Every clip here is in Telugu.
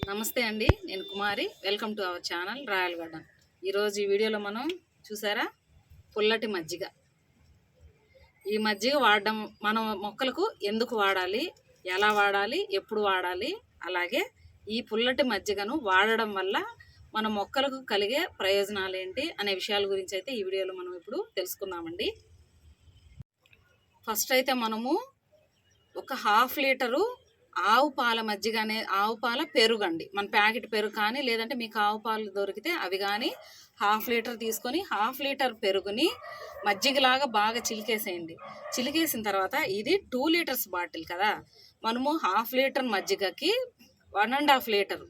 నమస్తే అండి, నేను Kumari. Welcome to our channel Royal Garden. ఈరోజు ఈ వీడియోలో మనం చూసారా పుల్లటి మజ్జిగ. ఈ మజ్జిగ వాడడం మన మొక్కలకు ఎందుకు వాడాలి, ఎలా వాడాలి, ఎప్పుడు వాడాలి, అలాగే ఈ పుల్లటి మజ్జిగను వాడడం వల్ల మన మొక్కలకు కలిగే ప్రయోజనాలు ఏంటి అనే విషయాల గురించి అయితే ఈ వీడియోలో మనం ఇప్పుడు తెలుసుకుందామండి. ఫస్ట్ అయితే మనము ఒక హాఫ్ లీటరు ఆవు పాల మజ్జిగ ఆవు పాల పెరుగు అండి, మన ప్యాకెట్ పెరుగు కానీ లేదంటే మీకు ఆవు పాలు దొరికితే అవి కానీ హాఫ్ లీటర్ తీసుకొని హాఫ్ లీటర్ పెరుగుని మజ్జిగలాగా బాగా చిలికేసేయండి. చిలికేసిన తర్వాత ఇది 2 లీటర్స్ బాటిల్ కదా, మనము హాఫ్ లీటర్ మజ్జిగకి 1.5 లీటర్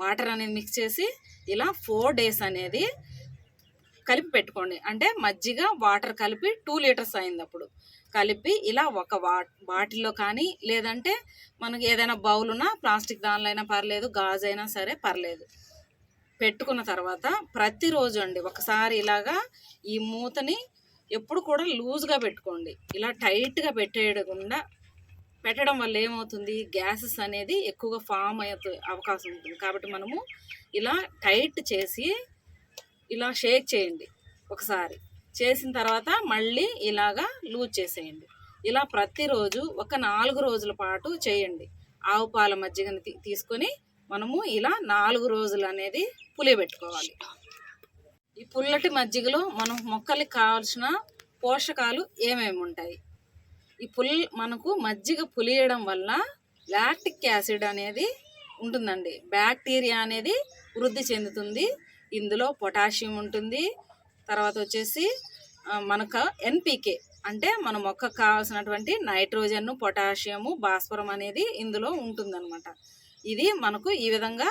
వాటర్ అనేది మిక్స్ చేసి ఇలా 4 డేస్ అనేది కలిపి పెట్టుకోండి. అంటే మజ్జిగ వాటర్ కలిపి 2 లీటర్స్ అయింది. అప్పుడు కలిపి ఇలా ఒక బాటిల్లో కానీ లేదంటే మనకి ఏదైనా బౌల్ ఉన్నా ప్లాస్టిక్ దానిలో అయినా పర్లేదు, గాజు అయినా సరే పర్లేదు, పెట్టుకున్న తర్వాత ప్రతిరోజు అండి ఒకసారి ఇలాగా ఈ మూతని ఎప్పుడు కూడా లూజ్గా పెట్టుకోండి. ఇలా టైట్గా పెట్టడం వల్ల ఏమవుతుంది, గ్యాసెస్ అనేది ఎక్కువగా ఫామ్ అయ్యే అవకాశం ఉంటుంది. కాబట్టి మనము ఇలా టైట్ చేసి ఇలా షేక్ చేయండి. ఒకసారి చేసిన తర్వాత మళ్ళీ ఇలాగా లూజ్ చేసేయండి. ఇలా ప్రతిరోజు ఒక 4 రోజుల పాటు చేయండి. ఆవు పాల మజ్జిగని తీసుకొని మనము ఇలా 4 రోజులు అనేది పులియబెట్టుకోవాలి. ఈ పుల్లటి మజ్జిగలో మనం మొక్కలకి కావాల్సిన పోషకాలు ఏమేమి ఉంటాయి? మనకు మజ్జిగ పులియడం వల్ల లాక్టిక్ యాసిడ్ అనేది ఉంటుందండి. బ్యాక్టీరియా అనేది వృద్ధి చెందుతుంది. ఇందులో పొటాషియం ఉంటుంది. తర్వాత వచ్చేసి మనకు ఎన్పికే అంటే మన మొక్కకు కావాల్సినటువంటి నైట్రోజన్, పొటాషియము, భాస్వరం అనేది ఇందులో ఉంటుందన్నమాట. ఇది మనకు ఈ విధంగా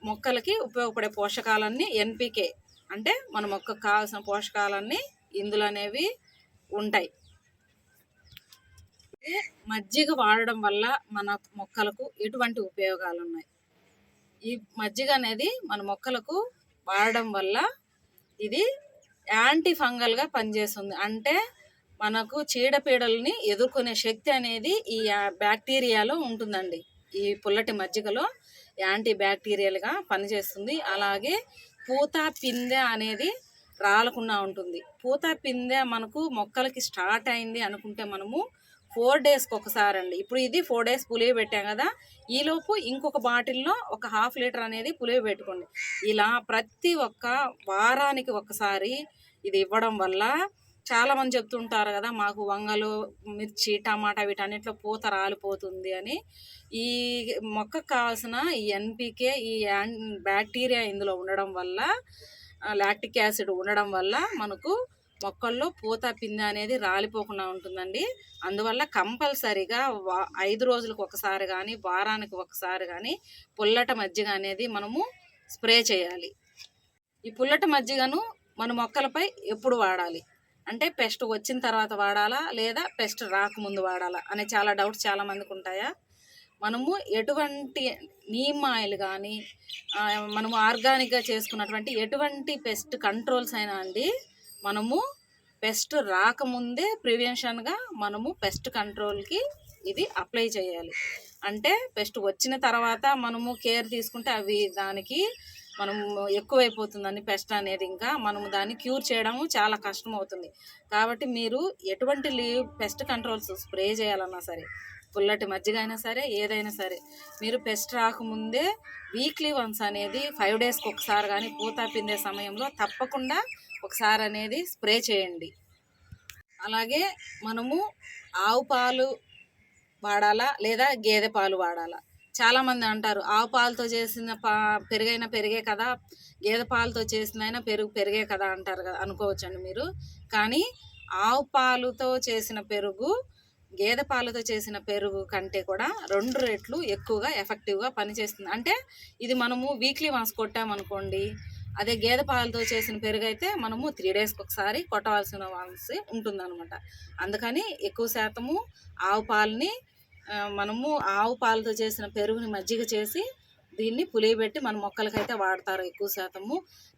మొక్కలకి ఉపయోగపడే పోషకాలన్నీ ఎన్పికే అంటే మన మొక్కకు కావాల్సిన పోషకాలన్నీ ఇందులో అనేవి ఉంటాయి. మజ్జిగ వాడడం వల్ల మన మొక్కలకు ఎటువంటి ఉపయోగాలు ఉన్నాయి? ఈ మజ్జిగ అనేది మన మొక్కలకు వాడడం వల్ల ఇది యాంటీ ఫంగల్గా పనిచేస్తుంది. అంటే మనకు చీడపీడల్ని ఎదుర్కొనే శక్తి అనేది ఈ బ్యాక్టీరియాలో ఉంటుందండి. ఈ పుల్లటి మజ్జిగలో యాంటీ బ్యాక్టీరియల్గా పనిచేస్తుంది. అలాగే పూత పిందె అనేది రాలకుండా ఉంటుంది. పూత పిందె మనకు మొక్కలకి స్టార్ట్ అయింది అనుకుంటే మనము 4 డేస్కి ఒకసారి అండి. ఇప్పుడు ఇది 4 డేస్ పులియ పెట్టాం కదా, ఈలోపు ఇంకొక బాటిల్లో ఒక హాఫ్ లీటర్ అనేది పులియ పెట్టుకోండి. ఇలా ప్రతి ఒక్క వారానికి ఒకసారి ఇది ఇవ్వడం వల్ల చాలామంది చెప్తుంటారు కదా, మాకు వంగలు, మిర్చి, టమాటా వీటన్నిటిలో పూత రాలిపోతుంది అని. ఈ మొక్కకు కావాల్సిన ఈ ఎన్పికే, ఈ బ్యాక్టీరియా ఇందులో ఉండడం వల్ల, లాక్టిక్ యాసిడ్ ఉండడం వల్ల మనకు మొక్కల్లో పూత పిందె అనేది రాలిపోకుండా ఉంటుందండి. అందువల్ల కంపల్సరీగా 5 రోజులకు ఒకసారి కానీ వారానికి ఒకసారి కానీ పుల్లటి మజ్జిగ అనేది మనము స్ప్రే చేయాలి. ఈ పుల్లటి మజ్జిగను మన మొక్కలపై ఎప్పుడు వాడాలి అంటే పెస్ట్ వచ్చిన తర్వాత వాడాలా లేదా పెస్ట్ రాకముందు వాడాలా అనే చాలా డౌట్స్ చాలామందికి ఉంటాయా? మనము ఎటువంటి నీమ్ ఆయిల్ కానీ మనము ఆర్గానిక్గా చేసుకున్నటువంటి ఎటువంటి పెస్ట్ కంట్రోల్స్ అయినా అండి, మనము పెస్ట్ రాకముందే ప్రివెన్షన్గా మనము పెస్ట్ కంట్రోల్కి ఇది అప్లై చేయాలి. అంటే పెస్ట్ వచ్చిన తర్వాత మనము కేర్ తీసుకుంటే అవి దానికి మనము ఎక్కువైపోతుందని పెస్ట్ అనేది ఇంకా మనము దాన్ని క్యూర్ చేయడము చాలా కష్టం అవుతుంది. కాబట్టి మీరు ఎటువంటి పెస్ట్ కంట్రోల్స్ స్ప్రే చేయాలన్నా సరే, పుల్లటి మజ్జిగ అయినా సరే, ఏదైనా సరే, మీరు పెస్ట్ రాకముందే వీక్లీ వన్స్ అనేది 5 డేస్కి ఒకసారి కానీ పూత పిందే సమయంలో తప్పకుండా ఒకసారి అనేది స్ప్రే చేయండి. అలాగే మనము ఆవు పాలు వాడాలా లేదా గేదె పాలు వాడాలా? చాలామంది అంటారు ఆవు పాలతో చేసిన పెరుగైనా పెరిగే కదా, గేదె పాలతో చేసిన అయినా పెరిగే కదా అంటారు కదా, అనుకోవచ్చండి మీరు. కానీ ఆవు పాలుతో చేసిన పెరుగు గేదె పాలతో చేసిన పెరుగు కంటే కూడా 2 రెట్లు ఎక్కువగా ఎఫెక్టివ్గా పనిచేస్తుంది. అంటే ఇది మనము వీక్లీ వన్స్ కొట్టామనుకోండి, అదే గేదె పాలతో చేసిన పెరుగు అయితే మనము 3 డేస్కి ఒకసారి కొట్టవలసిన ఉంటుందన్నమాట. అందుకని ఎక్కువ శాతము ఆవు పాలని మనము ఆవు పాలతో చేసిన పెరుగుని మజ్జిగ చేసి దీన్ని పులియబెట్టి మన మొక్కలకైతే వాడతారు ఎక్కువ శాతము.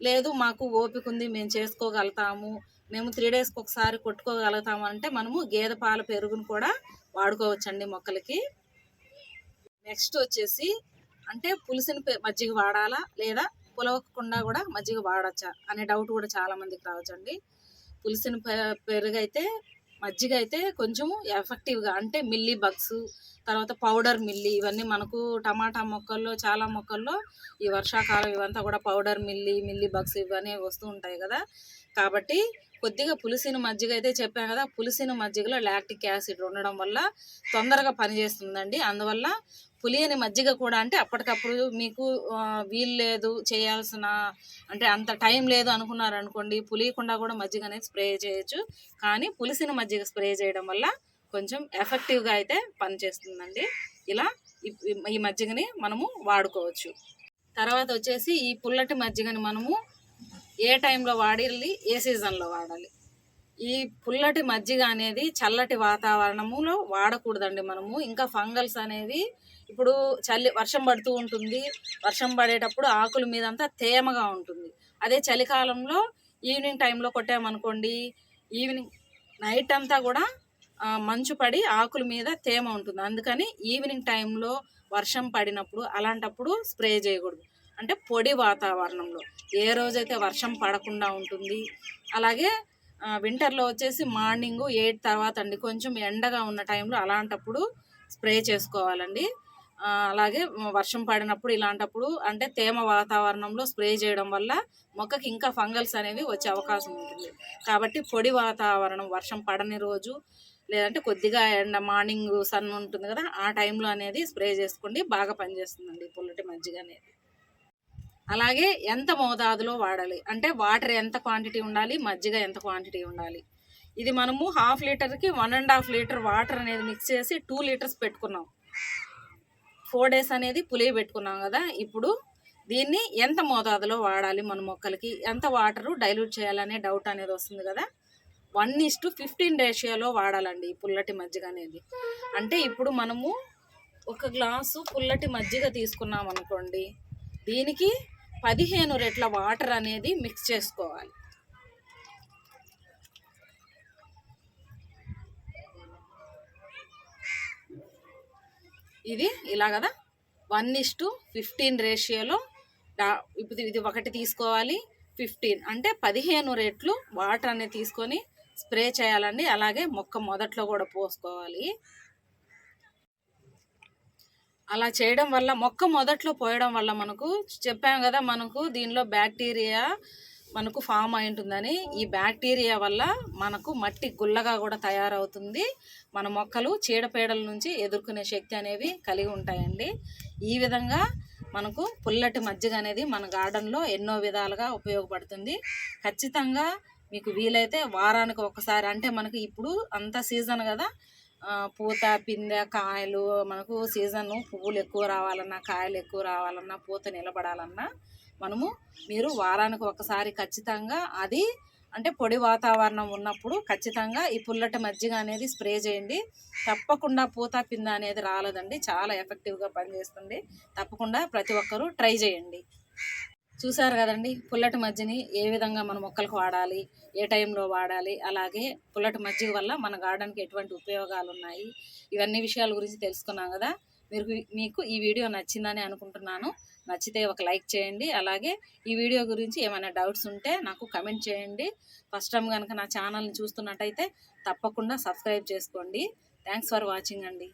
లేదు మాకు ఓపిక ఉంది, మేము చేసుకోగలుగుతాము, మేము 3 డేస్కి ఒకసారి కొట్టుకోగలుగుతాము అంటే మనము గేదె పాల పెరుగును కూడా వాడుకోవచ్చండి మొక్కలకి. నెక్స్ట్ వచ్చేసి అంటే పులిసిన మజ్జిగ వాడాలా లేదా పులవకుండా కూడా మజ్జిగ వాడచ్చా అనే డౌట్ కూడా చాలా మందికి రావచ్చండి. పులిసిన పెరుగు అయితే మజ్జిగ అయితే కొంచెము ఎఫెక్టివ్గా అంటే మిల్లీ బగ్స్, తర్వాత పౌడర్ మిల్లీ, ఇవన్నీ మనకు టమాటా మొక్కల్లో చాలా మొక్కల్లో ఈ వర్షాకాలం ఇవంతా కూడా పౌడర్ మిల్లీ బగ్స్ ఇవన్నీ వస్తూ ఉంటాయి కదా. కాబట్టి కొద్దిగా పులిసిన మజ్జిగ అయితే చెప్పాను కదా, పులిసిన మజ్జిగలో లాక్టిక్ యాసిడ్ ఉండడం వల్ల తొందరగా పనిచేస్తుందండి. అందువల్ల పులియని మజ్జిగ కూడా అంటే అప్పటికప్పుడు మీకు వీలు లేదు చేయాల్సిన, అంటే అంత టైం లేదు అనుకున్నారనుకోండి, పులియకుండా కూడా మజ్జిగ అనేది స్ప్రే చేయొచ్చు. కానీ పులిసిన మజ్జిగ స్ప్రే చేయడం వల్ల కొంచెం ఎఫెక్టివ్గా అయితే పనిచేస్తుందండి. ఇలా ఈ మజ్జిగని మనము వాడుకోవచ్చు. తర్వాత వచ్చేసి ఈ పుల్లటి మజ్జిగని మనము ఏ టైంలో వాడాలి, ఏ సీజన్లో వాడాలి. ఈ పుల్లటి మజ్జిగ అనేది చల్లటి వాతావరణంలో వాడకూడదండి మనము. ఇంకా ఫంగల్స్ అనేవి ఇప్పుడు వర్షం పడుతూ ఉంటుంది, వర్షం పడేటప్పుడు ఆకుల మీద అంతా తేమగా ఉంటుంది. అదే చలికాలంలో ఈవినింగ్ టైంలో కొట్టామనుకోండి, ఈవినింగ్ నైట్ అంతా కూడా మంచు పడి ఆకుల మీద తేమ ఉంటుంది. అందుకని ఈవినింగ్ టైంలో వర్షం పడినప్పుడు అలాంటప్పుడు స్ప్రే చేయకూడదు. అంటే పొడి వాతావరణంలో ఏ రోజైతే వర్షం పడకుండా ఉంటుంది, అలాగే వింటర్లో వచ్చేసి మార్నింగ్ 8 తర్వాత అండి, కొంచెం ఎండగా ఉన్న టైంలో అలాంటప్పుడు స్ప్రే చేసుకోవాలండి. అలాగే వర్షం పడినప్పుడు ఇలాంటప్పుడు అంటే తేమ వాతావరణంలో స్ప్రే చేయడం వల్ల మొక్కకి ఇంకా ఫంగల్స్ అనేవి వచ్చే అవకాశం ఉంటుంది. కాబట్టి పొడి వాతావరణం, వర్షం పడని రోజు లేదంటే కొద్దిగా ఎండ మార్నింగ్ సన్ ఉంటుంది కదా, ఆ టైంలో అనేది స్ప్రే చేసుకోండి, బాగా పనిచేస్తుందండి పుల్లటి మజ్జిగ అనేది. అలాగే ఎంత మోతాదులో వాడాలి అంటే వాటర్ ఎంత క్వాంటిటీ ఉండాలి, మజ్జిగ ఎంత క్వాంటిటీ ఉండాలి. ఇది మనము 1/2 లీటర్కి 1.5 లీటర్ వాటర్ అనేది మిక్స్ చేసి 2 లీటర్స్ పెట్టుకున్నాం. 4 డేస్ అనేది పులియ పెట్టుకున్నాం కదా. ఇప్పుడు దీన్ని ఎంత మోతాదులో వాడాలి, మన మొక్కలకి ఎంత వాటరు డైల్యూట్ చేయాలనే డౌట్ అనేది వస్తుంది కదా. 1:15 రేషియోలో వాడాలండి ఈ పుల్లటి మజ్జిగ అనేది. అంటే ఇప్పుడు మనము 1 గ్లాసు పుల్లటి మజ్జిగ తీసుకున్నాం అనుకోండి, దీనికి 15 రెట్ల వాటర్ అనేది మిక్స్ చేసుకోవాలి. ఇది ఇలా కదా 1:15 రేషియోలో ఇప్పుడు ఇది ఒకటి తీసుకోవాలి, 15 అంటే 15 రెట్లు వాటర్ అనేది తీసుకొని స్ప్రే చేయాలండి. అలాగే మొక్క మొదట్లో కూడా పోసుకోవాలి. అలా చేయడం వల్ల మొక్క మొదట్లో పోయడం వల్ల మనకు చెప్పాం కదా, మనకు దీనిలో బ్యాక్టీరియా మనకు ఫామ్ అయి ఉంటుందని. ఈ బ్యాక్టీరియా వల్ల మనకు మట్టి గుల్లగా కూడా తయారవుతుంది. మన మొక్కలు చీడపీడల నుంచి ఎదుర్కొనే శక్తి అనేవి కలిగి ఉంటాయండి. ఈ విధంగా మనకు పుల్లటి మజ్జిగ అనేది మన గార్డెన్లో ఎన్నో విధాలుగా ఉపయోగపడుతుంది. ఖచ్చితంగా మీకు వీలైతే వారానికి ఒకసారి, అంటే మనకి ఇప్పుడు అంత సీజన్ కదా, పూత పిందె కాయలు మనకు సీజను, పువ్వులు ఎక్కువ రావాలన్నా, కాయలు ఎక్కువ రావాలన్నా, పూత నిలబడాలన్నా మీరు వారానికి ఒకసారి ఖచ్చితంగా, అది అంటే పొడి వాతావరణం ఉన్నప్పుడు ఖచ్చితంగా ఈ పుల్లటి మజ్జిగ అనేది స్ప్రే చేయండి. తప్పకుండా పూత పింద అనేది రాలేదండి, చాలా ఎఫెక్టివ్గా పనిచేస్తుంది. తప్పకుండా ప్రతి ఒక్కరూ ట్రై చేయండి. చూసారు కదండి పుల్లటి మజ్జిగని ఏ విధంగా మన మొక్కలకు వాడాలి, ఏ టైంలో వాడాలి, అలాగే పుల్లటి మజ్జిగ వల్ల మన గార్డెన్కి ఎటువంటి ఉపయోగాలు ఉన్నాయి, ఇవన్నీ విషయాల గురించి తెలుసుకున్నాం కదా. మీకు ఈ వీడియో నచ్చిందని అనుకుంటున్నాను. నచ్చితే ఒక లైక్ చేయండి. అలాగే ఈ వీడియో గురించి ఏమైనా డౌట్స్ ఉంటే నాకు కమెంట్ చేయండి. ఫస్ట్ టైం కనుక నా ఛానల్ని చూస్తున్నట్టయితే తప్పకుండా సబ్స్క్రైబ్ చేసుకోండి. థ్యాంక్స్ ఫర్ వాచింగ్ అండి.